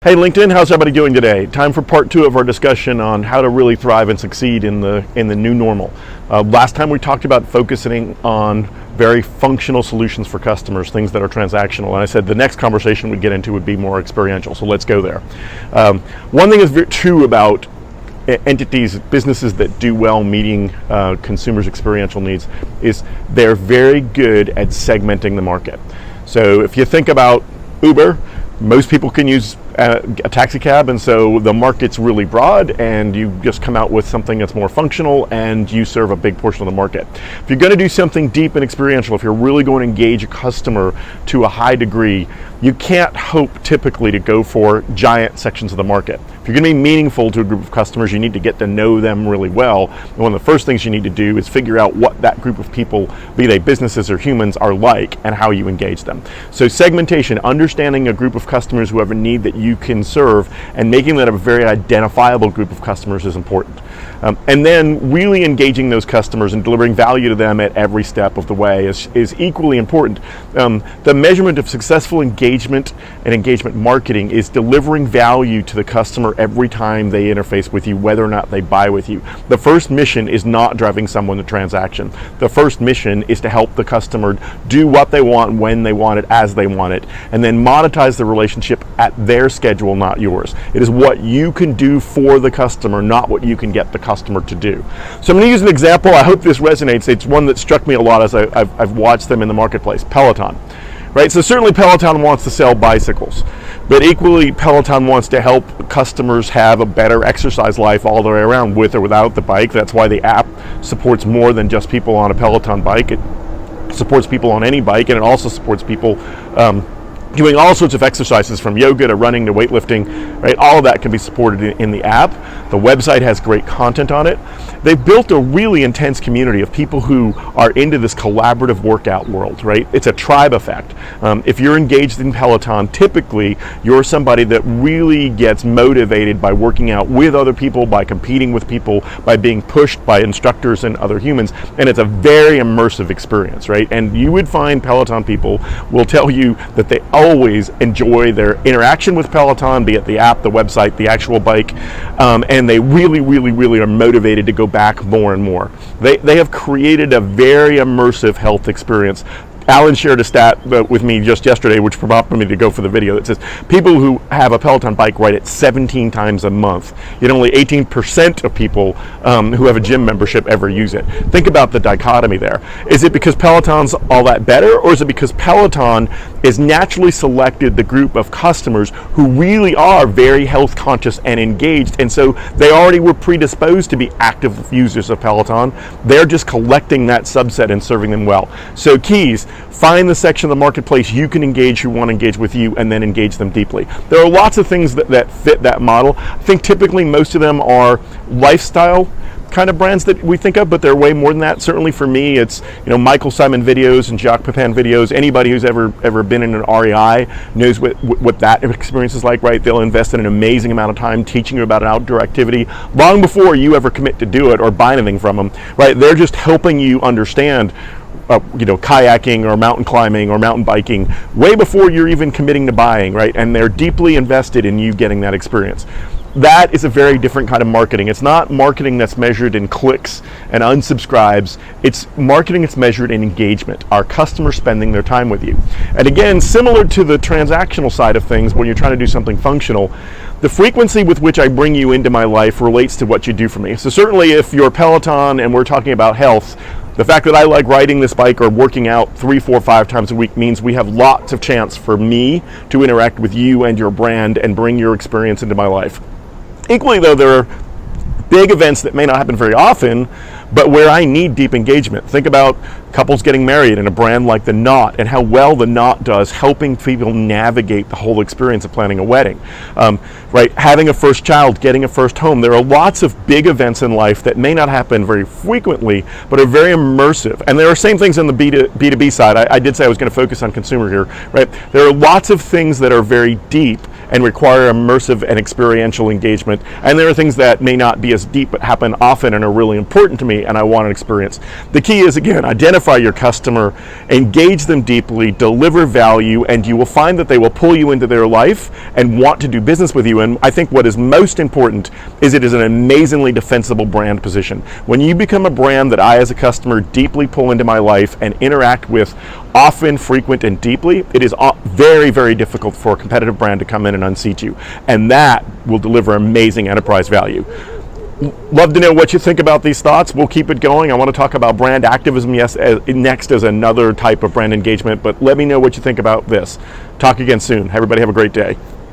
Hey LinkedIn, how's everybody doing today? Time for part 2 of our discussion on how to really thrive and succeed in the new normal. Last time we talked about focusing on very functional solutions for customers, things that are transactional, and I said the next conversation we'd get into would be more experiential, so let's go there. One thing is true about entities, businesses that do well meeting consumers' experiential needs is they're very good at segmenting the market. So if you think about Uber, most people can use a taxi cab, and so the market's really broad, and you just come out with something that's more functional and you serve a big portion of the market. If you're going to do something deep and experiential, if you're really going to engage a customer to a high degree, you can't hope typically to go for giant sections of the market. If you're going to be meaningful to a group of customers, you need to get to know them really well. And one of the first things you need to do is figure out what that group of people, be they businesses or humans, are like and how you engage them. So segmentation, understanding a group of customers who have a need that you can serve and making that a very identifiable group of customers is important. And then really engaging those customers and delivering value to them at every step of the way is equally important. The measurement of successful engagement and engagement marketing is delivering value to the customer every time they interface with you, whether or not they buy with you. The first mission is not driving someone to transaction. The first mission is to help the customer do what they want, when they want it, as they want it, and then monetize the relationship at their schedule, not yours. It is what you can do for the customer, not what you can get the customer to do. So I'm going to use an example. I hope this resonates. It's one that struck me a lot as I've watched them in the marketplace. Peloton. Right, so certainly Peloton wants to sell bicycles, but equally Peloton wants to help customers have a better exercise life all the way around, with or without the bike. That's why the app supports more than just people on a Peloton bike. It supports people on any bike, and it also supports people doing all sorts of exercises, from yoga to running to weightlifting, right? All of that can be supported in the app. The website has great content on it. They've built a really intense community of people who are into this collaborative workout world, right? It's a tribe effect. If you're engaged in Peloton, typically you're somebody that really gets motivated by working out with other people, by competing with people, by being pushed by instructors and other humans, and it's a very immersive experience, right? And you would find Peloton people will tell you that they always enjoy their interaction with Peloton, be it the app, the website, the actual bike, and they really are motivated to go back more and more. They have created a very immersive health experience. Alan shared a stat with me just yesterday, which prompted me to go for the video, that says people who have a Peloton bike ride it 17 times a month, yet only 18% of people who have a gym membership ever use it. Think about the dichotomy there. Is it because Peloton's all that better, or is it because Peloton is naturally selected the group of customers who really are very health conscious and engaged, and so they already were predisposed to be active users of Peloton? They're just collecting that subset and serving them well. So keys: find the section of the marketplace you can engage, who want to engage with you, and then engage them deeply. There are lots of things that fit that model. I think typically most of them are lifestyle kind of brands that we think of, but they're way more than that. Certainly for me, it's Michael Simon videos and Jacques Pepin videos. Anybody who's ever been in an REI knows what that experience is like, right? They'll invest in an amazing amount of time teaching you about an outdoor activity long before you ever commit to do it or buy anything from them, right? They're just helping you understand kayaking or mountain climbing or mountain biking way before you're even committing to buying, right? And they're deeply invested in you getting that experience. That is a very different kind of marketing. It's not marketing that's measured in clicks and unsubscribes. It's marketing that's measured in engagement. Our customers spending their time with you. And again, similar to the transactional side of things, when you're trying to do something functional, the frequency with which I bring you into my life relates to what you do for me. So certainly if you're Peloton and we're talking about health, the fact that I like riding this bike or working out 3, 4, 5 times a week means we have lots of chance for me to interact with you and your brand and bring your experience into my life. Equally though, there are big events that may not happen very often, but where I need deep engagement. Think about couples getting married in a brand like The Knot, and how well The Knot does helping people navigate the whole experience of planning a wedding. Right, having a first child, getting a first home. There are lots of big events in life that may not happen very frequently, but are very immersive. And there are same things on the B2B side. I did say I was going to focus on consumer here, right? There are lots of things that are very deep and require immersive and experiential engagement. And there are things that may not be as deep but happen often and are really important to me, and I want an experience. The key is, again, identify your customer, engage them deeply, deliver value, and you will find that they will pull you into their life and want to do business with you. And I think what is most important is it is an amazingly defensible brand position. When you become a brand that I as a customer deeply pull into my life and interact with often, frequent, and deeply, it is very, very difficult for a competitive brand to come in and unseat you. And that will deliver amazing enterprise value. Love to know what you think about these thoughts. We'll keep it going. I want to talk about brand activism next as another type of brand engagement, but let me know what you think about this. Talk again soon. Everybody have a great day.